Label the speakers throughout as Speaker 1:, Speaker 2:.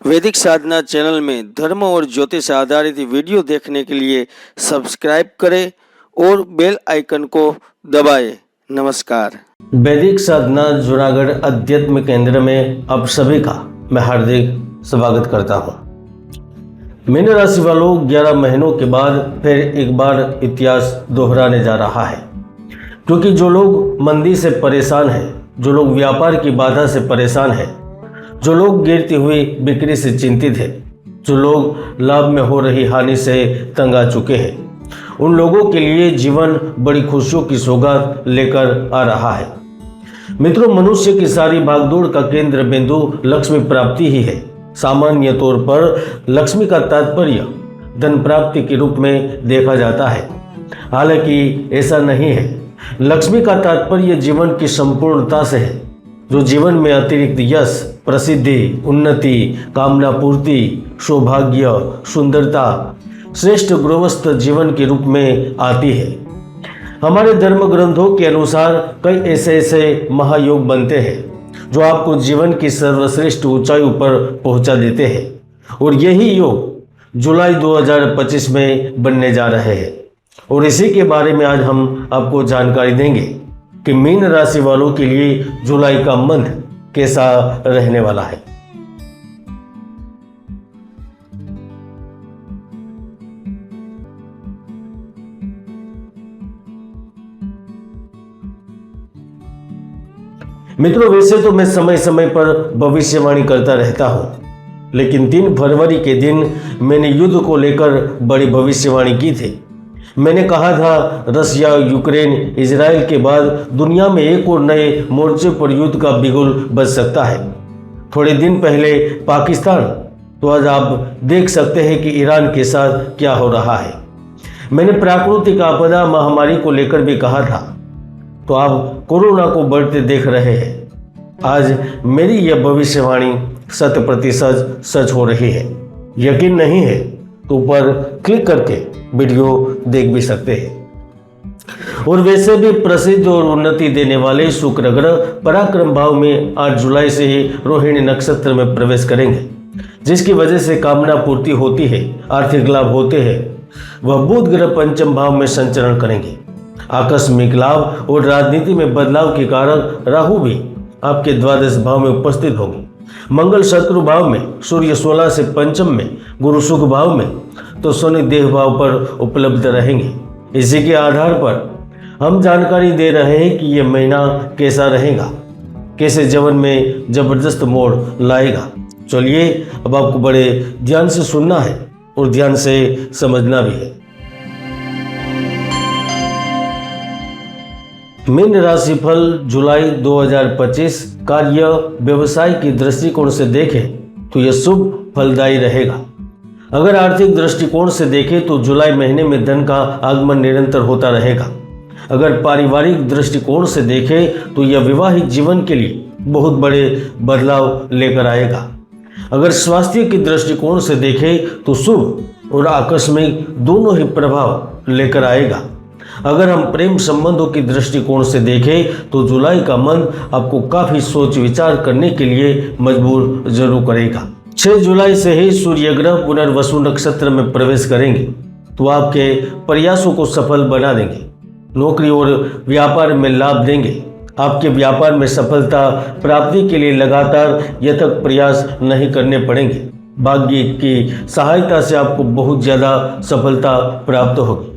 Speaker 1: वैदिक साधना चैनल में धर्म और ज्योतिष आधारित वीडियो देखने के लिए सब्सक्राइब करें और बेल आइकन को दबाएं। नमस्कार। वैदिक साधना जूनागढ़ अध्यात्म केंद्र में आप सभी का मैं हार्दिक स्वागत करता हूँ। मीन राशि वालों, 11 महीनों के बाद फिर एक बार इतिहास दोहराने जा रहा है, क्योंकि जो लोग मंदी से परेशान हैं, जो लोग व्यापार की बाधा से परेशान हैं, जो लोग गिरती हुई बिक्री से चिंतित हैं, जो लोग लाभ में हो रही हानि से तंग आ चुके हैं, उन लोगों के लिए जीवन बड़ी खुशियों की सौगात लेकर आ रहा है। मित्रों, मनुष्य की सारी भागदौड़ का केंद्र बिंदु लक्ष्मी प्राप्ति ही है। सामान्य तौर पर लक्ष्मी का तात्पर्य धन प्राप्ति के रूप में देखा जाता है, हालांकि ऐसा नहीं है। लक्ष्मी का तात्पर्य जीवन की संपूर्णता से है, जो जीवन में अतिरिक्त यश, प्रसिद्धि, उन्नति, कामना पूर्ति, सौभाग्य, सुंदरता, श्रेष्ठ गृहस्थ जीवन के रूप में आती है। हमारे धर्म ग्रंथों के अनुसार कई ऐसे महायोग बनते हैं जो आपको जीवन की सर्वश्रेष्ठ ऊंचाइयों पर पहुंचा देते हैं, और यही योग जुलाई 2025 में बनने जा रहे हैं। और इसी के बारे में आज हम आपको जानकारी देंगे कि मीन राशि वालों के लिए जुलाई का मंथ कैसा रहने वाला है। मित्रों, वैसे तो मैं समय समय पर भविष्यवाणी करता रहता हूं, लेकिन 3 फरवरी के दिन मैंने युद्ध को लेकर बड़ी भविष्यवाणी की थी। मैंने कहा था, रसिया, यूक्रेन, इजराइल के बाद दुनिया में एक और नए मोर्चे पर युद्ध का बिगुल बज सकता है। थोड़े दिन पहले पाकिस्तान, तो आज आप देख सकते हैं कि ईरान के साथ क्या हो रहा है। मैंने प्राकृतिक आपदा महामारी को लेकर भी कहा था, तो आप कोरोना को बढ़ते देख रहे हैं। आज मेरी यह भविष्यवाणी 100% सच हो रही है। यकीन नहीं है तो ऊपर क्लिक करके वीडियो देख भी सकते हैं। और वैसे भी प्रसिद्ध और उन्नति देने वाले शुक्र ग्रह पराक्रम भाव में 8 जुलाई से ही रोहिणी नक्षत्र में प्रवेश करेंगे, जिसकी वजह से कामना पूर्ति होती है, आर्थिक लाभ होते हैं। वह बुध ग्रह पंचम भाव में संचरण करेंगे। आकस्मिक लाभ और राजनीति में बदलाव के कारण राहु भी आपके द्वादश भाव में उपस्थित होंगे। मंगल शत्रु भाव में, सूर्य 16 से पंचम में, गुरु सुख भाव में, तो शनि देह भाव पर उपलब्ध रहेंगे। इसी के आधार पर हम जानकारी दे रहे हैं कि यह महीना कैसा रहेगा, कैसे जीवन में जबरदस्त मोड़ लाएगा। चलिए, अब आपको बड़े ध्यान से सुनना है और ध्यान से समझना भी है। मीन राशि फल जुलाई 2025 कार्य व्यवसाय की दृष्टिकोण से देखें तो यह शुभ फलदायी रहेगा। अगर आर्थिक दृष्टिकोण से देखें तो जुलाई महीने में धन का आगमन निरंतर होता रहेगा। अगर पारिवारिक दृष्टिकोण से देखें तो यह वैवाहिक जीवन के लिए बहुत बड़े बदलाव लेकर आएगा। अगर स्वास्थ्य की दृष्टिकोण से देखें तो शुभ और आकस्मिक दोनों ही प्रभाव लेकर आएगा। अगर हम प्रेम संबंधों की दृष्टिकोण से देखें तो जुलाई का मंथ आपको काफी सोच विचार करने के लिए मजबूर जरूर करेगा। 6 जुलाई से ही सूर्य ग्रह पुनर्वसु नक्षत्र में प्रवेश करेंगे, तो आपके प्रयासों को सफल बना देंगे। नौकरी और व्यापार में लाभ देंगे। आपके व्यापार में सफलता प्राप्ति के लिए लगातार यथक प्रयास नहीं करने पड़ेंगे। भाग्य की सहायता से आपको बहुत ज्यादा सफलता प्राप्त होगी।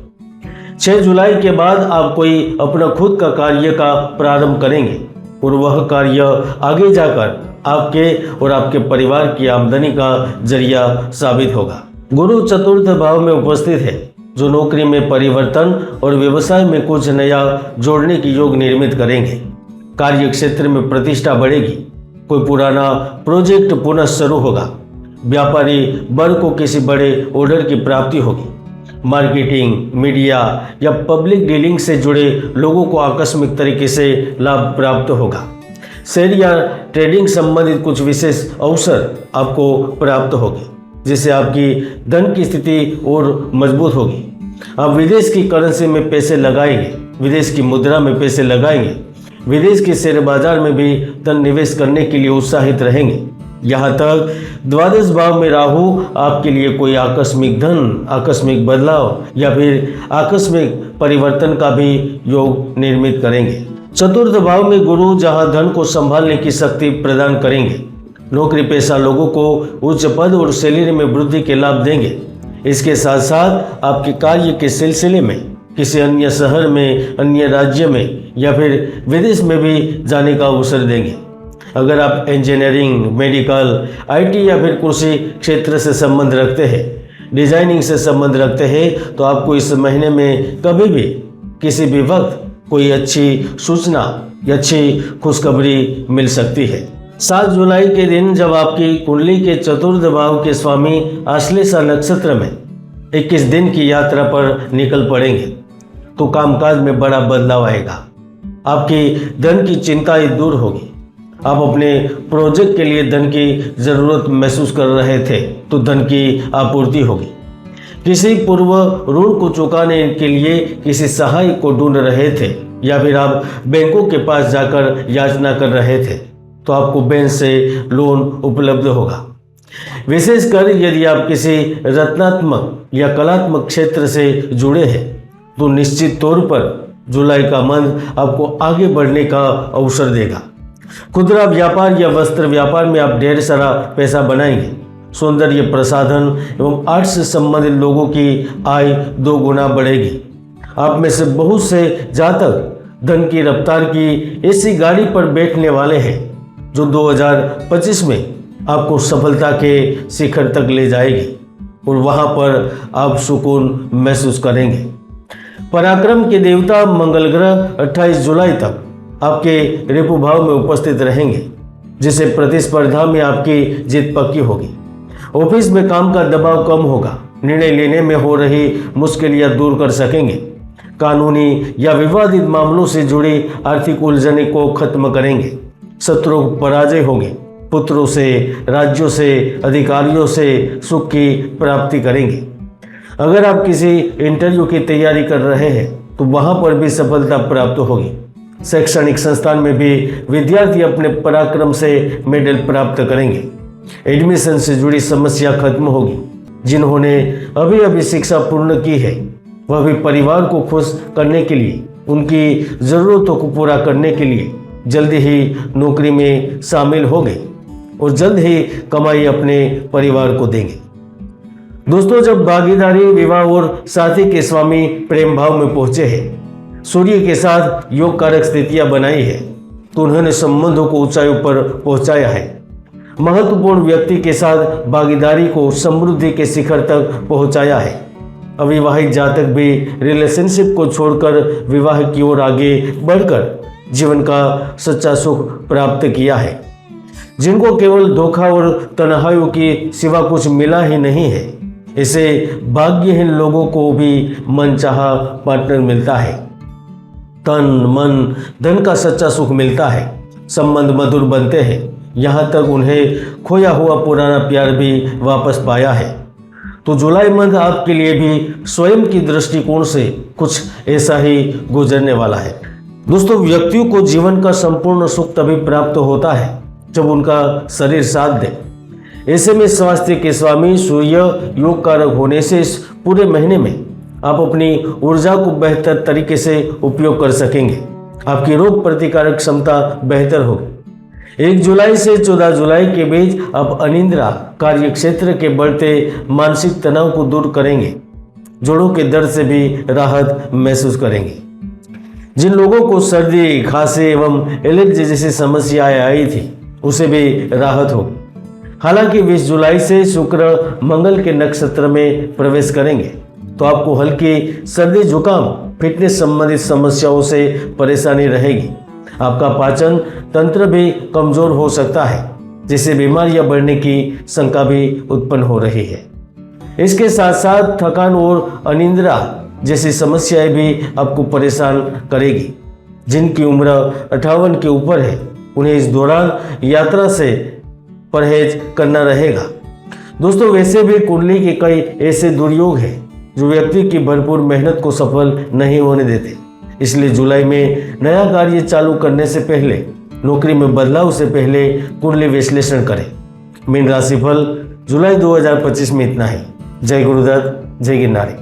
Speaker 1: 6 जुलाई के बाद आप कोई अपना खुद का कार्य का प्रारंभ करेंगे, और वह कार्य आगे जाकर आपके और आपके परिवार की आमदनी का जरिया साबित होगा। गुरु चतुर्थ भाव में उपस्थित है, जो नौकरी में परिवर्तन और व्यवसाय में कुछ नया जोड़ने की योग निर्मित करेंगे। कार्य क्षेत्र में प्रतिष्ठा बढ़ेगी। कोई पुराना प्रोजेक्ट पुनः शुरू होगा। व्यापारी वर्ग को किसी बड़े ऑर्डर की प्राप्ति होगी। मार्केटिंग, मीडिया या पब्लिक डीलिंग से जुड़े लोगों को आकस्मिक तरीके से लाभ प्राप्त होगा। शेयर या ट्रेडिंग संबंधित कुछ विशेष अवसर आपको प्राप्त होंगे, जिससे आपकी धन की स्थिति और मजबूत होगी। आप विदेश की करेंसी में पैसे लगाएंगे, विदेश की मुद्रा में पैसे लगाएंगे, विदेश के शेयर बाजार में भी धन निवेश करने के लिए उत्साहित रहेंगे। यहाँ तक द्वादश भाव में राहु आपके लिए कोई आकस्मिक धन, आकस्मिक बदलाव या फिर आकस्मिक परिवर्तन का भी योग निर्मित करेंगे। चतुर्थ भाव में गुरु जहाँ धन को संभालने की शक्ति प्रदान करेंगे। नौकरी पेशा लोगों को उच्च पद और सैलरी में वृद्धि के लाभ देंगे। इसके साथ साथ आपके कार्य के सिलसिले में किसी अन्य शहर में, अन्य राज्य में या फिर विदेश में भी जाने का अवसर देंगे। अगर आप इंजीनियरिंग, मेडिकल, आईटी या फिर कृषि क्षेत्र से संबंध रखते हैं, डिजाइनिंग से संबंध रखते हैं, तो आपको इस महीने में कभी भी किसी भी वक्त कोई अच्छी सूचना या अच्छी खुशखबरी मिल सकती है। 7 जुलाई के दिन जब आपकी कुंडली के चतुर्थ भाव के स्वामी आश्लेषा नक्षत्र में 21 दिन की यात्रा पर निकल पड़ेंगे तो कामकाज में बड़ा बदलाव आएगा। आपकी धन की चिंताएं दूर होगी। आप अपने प्रोजेक्ट के लिए धन की जरूरत महसूस कर रहे थे तो धन की आपूर्ति होगी। किसी पूर्व ऋण को चुकाने के लिए किसी सहायक को ढूंढ रहे थे या फिर आप बैंकों के पास जाकर याचना कर रहे थे तो आपको बैंक से लोन उपलब्ध होगा। विशेषकर यदि आप किसी रत्नात्मक या कलात्मक क्षेत्र से जुड़े हैं तो निश्चित तौर पर जुलाई का मंथ आपको आगे बढ़ने का अवसर देगा। खुदरा व्यापार या वस्त्र व्यापार में आप ढेर सारा पैसा बनाएंगे। सौंदर्य प्रसाधन एवं आर्ट से संबंधित लोगों की आय 2 गुना बढ़ेगी। आप में से बहुत से जातक धन की रफ्तार की ऐसी गाड़ी पर बैठने वाले हैं जो 2025 में आपको सफलता के शिखर तक ले जाएगी और वहां पर आप सुकून महसूस करेंगे। पराक्रम के देवता मंगल ग्रह 28 जुलाई तक आपके रेपु भाव में उपस्थित रहेंगे, जिससे प्रतिस्पर्धा में आपकी जीत पक्की होगी। ऑफिस में काम का दबाव कम होगा। निर्णय लेने में हो रही मुश्किलियां दूर कर सकेंगे। कानूनी या विवादित मामलों से जुड़ी आर्थिक उलझने को खत्म करेंगे। शत्रुओं को पराजय होगी। पुत्रों से, राज्यों से, अधिकारियों से सुख की प्राप्ति करेंगे। अगर आप किसी इंटरव्यू की तैयारी कर रहे हैं तो वहां पर भी सफलता प्राप्त होगी। शैक्षणिक संस्थान में भी विद्यार्थी अपने पराक्रम से मेडल प्राप्त करेंगे। एडमिशन से जुड़ी समस्या खत्म होगी। जिन्होंने अभी अभी शिक्षा पूर्ण की है वह भी परिवार को खुश करने के लिए, उनकी ज़रूरतों को पूरा करने के लिए जल्दी ही नौकरी में शामिल होंगे और जल्द ही कमाई अपने परिवार को देंगे। दोस्तों, जब भागीदारी, विवाह और साथी के स्वामी प्रेम भाव में पहुंचे हैं, सूर्य के साथ योग कारक स्थितियां बनाई है तो उन्होंने संबंधों को ऊंचाइयों पर पहुंचाया है। महत्वपूर्ण व्यक्ति के साथ भागीदारी को समृद्धि के शिखर तक पहुंचाया है। अविवाहित जातक भी रिलेशनशिप को छोड़कर विवाह की ओर आगे बढ़कर जीवन का सच्चा सुख प्राप्त किया है। जिनको केवल धोखा और तन्हाइयों की सिवा कुछ मिला ही नहीं है, ऐसे भाग्यहीन लोगों को भी मनचाहा पार्टनर मिलता है। तन, मन, धन का सच्चा सुख मिलता है। संबंध मधुर बनते हैं। यहाँ तक उन्हें खोया हुआ पुराना प्यार भी वापस पाया है। तो जुलाई मंथ आपके लिए भी स्वयं की दृष्टिकोण से कुछ ऐसा ही गुजरने वाला है। दोस्तों, व्यक्तियों को जीवन का संपूर्ण सुख तभी प्राप्त होता है जब उनका शरीर साथ दे। ऐसे में स्वास्थ्य के स्वामी सूर्य योग कारक होने से इस पूरे महीने में आप अपनी ऊर्जा को बेहतर तरीके से उपयोग कर सकेंगे। आपकी रोग प्रतिकारक क्षमता बेहतर होगी। 1 जुलाई से 14 जुलाई के बीच आप अनिद्रा, कार्य क्षेत्र के बढ़ते मानसिक तनाव को दूर करेंगे। जोड़ों के दर्द से भी राहत महसूस करेंगे। जिन लोगों को सर्दी, खांसी एवं एलर्जी जैसी समस्याएं आई थी उसे भी राहत होगी। हालांकि 20 जुलाई से शुक्र मंगल के नक्षत्र में प्रवेश करेंगे तो आपको हल्की सर्दी, जुकाम, फिटनेस संबंधित समस्याओं से परेशानी रहेगी। आपका पाचन तंत्र भी कमजोर हो सकता है, जिससे बीमारियां बढ़ने की शंका भी उत्पन्न हो रही है। इसके साथ साथ थकान और अनिद्रा जैसी समस्याएं भी आपको परेशान करेगी। जिनकी उम्र 58 के ऊपर है उन्हें इस दौरान यात्रा से परहेज करना रहेगा। दोस्तों, वैसे भी कुंडली के कई ऐसे दुर्योग हैं जो व्यक्ति की भरपूर मेहनत को सफल नहीं होने देते। इसलिए जुलाई में नया कार्य चालू करने से पहले, नौकरी में बदलाव से पहले कुंडली विश्लेषण करें। मीन राशिफल जुलाई 2025 में इतना ही। जय गुरुदत्त, जय गिरनारी।